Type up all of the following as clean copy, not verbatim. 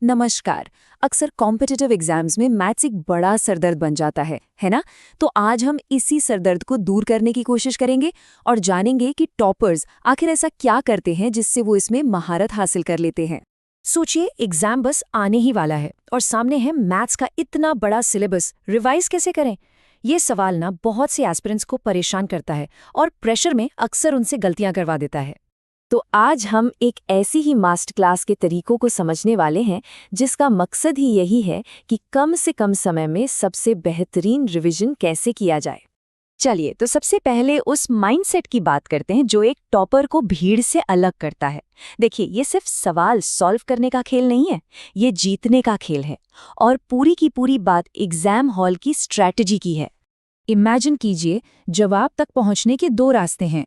नमस्कार। अक्सर competitive exams में मैथ्स एक बड़ा सरदर्द बन जाता है ना? तो आज हम इसी सरदर्द को दूर करने की कोशिश करेंगे और जानेंगे कि टॉपर्स आखिर ऐसा क्या करते हैं जिससे वो इसमें महारत हासिल कर लेते हैं। सोचिए, एग्जाम बस आने ही वाला है और सामने है मैथ्स का इतना बड़ा सिलेबस, रिवाइज कैसे करें? ये सवाल ना बहुत से एस्पिरेंट्स को परेशान करता है और प्रेशर में अक्सर उनसे गलतियां करवा देता है। तो आज हम एक ऐसी ही मास्टर क्लास के तरीकों को समझने वाले हैं जिसका मकसद ही यही है कि कम से कम समय में सबसे बेहतरीन रिवीजन कैसे किया जाए। चलिए, तो सबसे पहले उस माइंडसेट की बात करते हैं जो एक टॉपर को भीड़ से अलग करता है। देखिए, ये सिर्फ सवाल सॉल्व करने का खेल नहीं है, ये जीतने का खेल है। और पूरी की पूरी बात एग्जाम हॉल की स्ट्रैटेजी की है। इमेजिन कीजिए, जवाब तक पहुंचने के दो रास्ते हैं।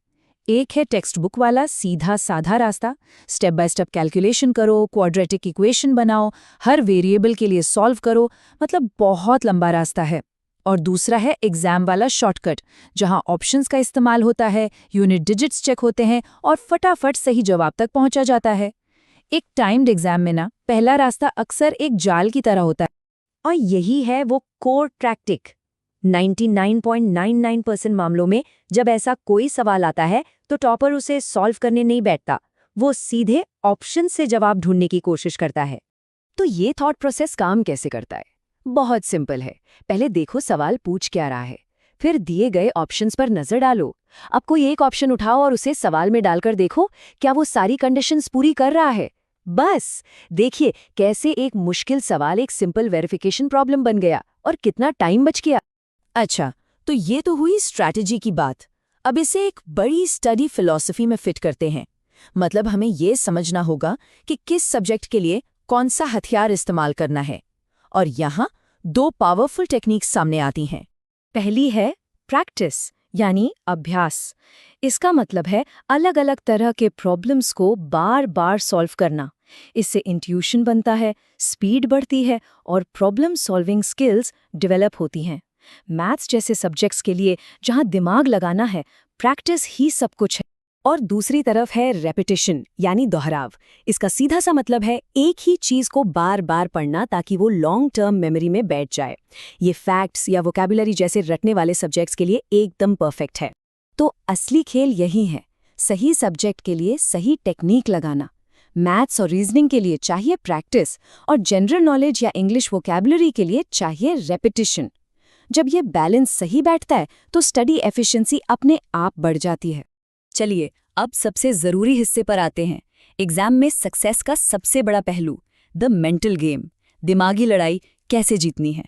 एक है टेक्स्ट बुक वाला सीधा साधा रास्ता, स्टेप बाय स्टेप कैलकुलेशन करो, क्वाड्रेटिक इक्वेशन बनाओ, हर वेरिएबल के लिए सॉल्व करो, मतलब बहुत लंबा रास्ता है। और दूसरा है एग्जाम वाला शॉर्टकट, जहां ऑप्शंस का इस्तेमाल होता है, यूनिट डिजिट्स चेक होते हैं और फटाफट सही जवाब तक पहुंचा जाता है। एक टाइम्ड एग्जाम में ना पहला रास्ता अक्सर एक जाल की तरह होता है। और यही है वो कोर टैक्टिक। 99.99% मामलों में जब ऐसा कोई सवाल आता है तो टॉपर उसे सॉल्व करने नहीं बैठता, वो सीधे ऑप्शन से जवाब ढूंढने की कोशिश करता है। तो ये थॉट प्रोसेस काम कैसे करता है? बहुत सिंपल है। पहले देखो सवाल पूछ क्या रहा है, फिर दिए गए ऑप्शंस पर नजर डालो। अब कोई एक ऑप्शन उठाओ और उसे सवाल में डालकर देखो क्या वो सारी कंडीशंस पूरी कर रहा है। बस देखिए कैसे एक मुश्किल सवाल एक सिंपल वेरिफिकेशन प्रॉब्लम बन गया और कितना टाइम बच गया। अच्छा, तो ये तो हुई स्ट्रैटेजी की बात। अब इसे एक बड़ी स्टडी फिलॉसफी में फिट करते हैं। मतलब हमें ये समझना होगा कि किस सब्जेक्ट के लिए कौन सा हथियार इस्तेमाल करना है। और यहाँ दो पावरफुल टेक्निक्स सामने आती हैं। पहली है प्रैक्टिस, यानी अभ्यास। इसका मतलब है अलग अलग तरह के प्रॉब्लम्स को बार बार सॉल्व करना। इससे इंट्यूशन बनता है, स्पीड बढ़ती है और प्रॉब्लम सॉल्विंग स्किल्स डेवलप होती हैं। मैथ्स जैसे सब्जेक्ट्स के लिए जहां दिमाग लगाना है, प्रैक्टिस ही सब कुछ है। और दूसरी तरफ है रेपिटेशन, यानी दोहराव। इसका सीधा सा मतलब है एक ही चीज को बार बार पढ़ना ताकि वो लॉन्ग टर्म मेमोरी में बैठ जाए। ये फैक्ट्स या वोकैबुलरी जैसे रटने वाले सब्जेक्ट्स के लिए एकदम परफेक्ट है। तो असली खेल यही है, सही सब्जेक्ट के लिए सही टेक्निक लगाना। मैथ्स और रीजनिंग के लिए चाहिए प्रैक्टिस और जनरल नॉलेज या इंग्लिश वोकैबुलरी के लिए चाहिए रेपिटेशन। जब ये बैलेंस सही बैठता है तो स्टडी एफिशिएंसी अपने आप बढ़ जाती है। चलिए, अब सबसे जरूरी हिस्से पर आते हैं। एग्जाम में सक्सेस का सबसे बड़ा पहलू, द मेंटल गेम, दिमागी लड़ाई कैसे जीतनी है।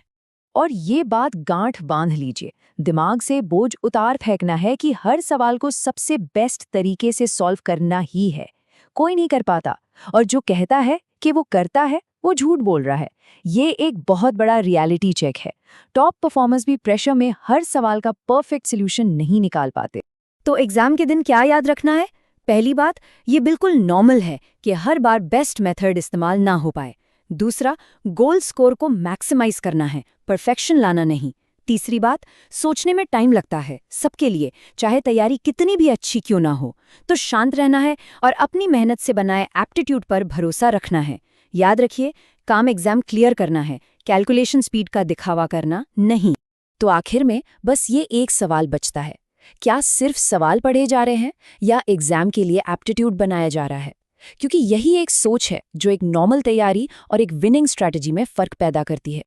और ये बात गांठ बांध लीजिए, दिमाग से बोझ उतार फेंकना है कि हर सवाल को सबसे बेस्ट तरीके से सॉल्व करना ही है। कोई नहीं कर पाता, और जो कहता है कि वो करता है वो झूठ बोल रहा है। ये एक बहुत बड़ा रियलिटी चेक है। टॉप परफॉर्मर्स भी प्रेशर में हर सवाल का परफेक्ट सॉल्यूशन नहीं निकाल पाते। तो एग्जाम के दिन क्या याद रखना है? पहली बात, ये बिल्कुल नॉर्मल है कि हर बार बेस्ट मेथड इस्तेमाल ना हो पाए। दूसरा, गोल स्कोर को मैक्सिमाइज करना है, परफेक्शन लाना नहीं। तीसरी बात, सोचने में टाइम लगता है सबके लिए, चाहे तैयारी कितनी भी अच्छी क्यों ना हो। तो शांत रहना है और अपनी मेहनत से बनाए एप्टीट्यूड पर भरोसा रखना है। याद रखिए, काम एग्जाम क्लियर करना है, कैलकुलेशन स्पीड का दिखावा करना नहीं। तो आखिर में बस ये एक सवाल बचता है, क्या सिर्फ सवाल पढ़े जा रहे हैं या एग्जाम के लिए एप्टीट्यूड बनाया जा रहा है? क्योंकि यही एक सोच है जो एक नॉर्मल तैयारी और एक विनिंग स्ट्रैटेजी में फर्क पैदा करती है।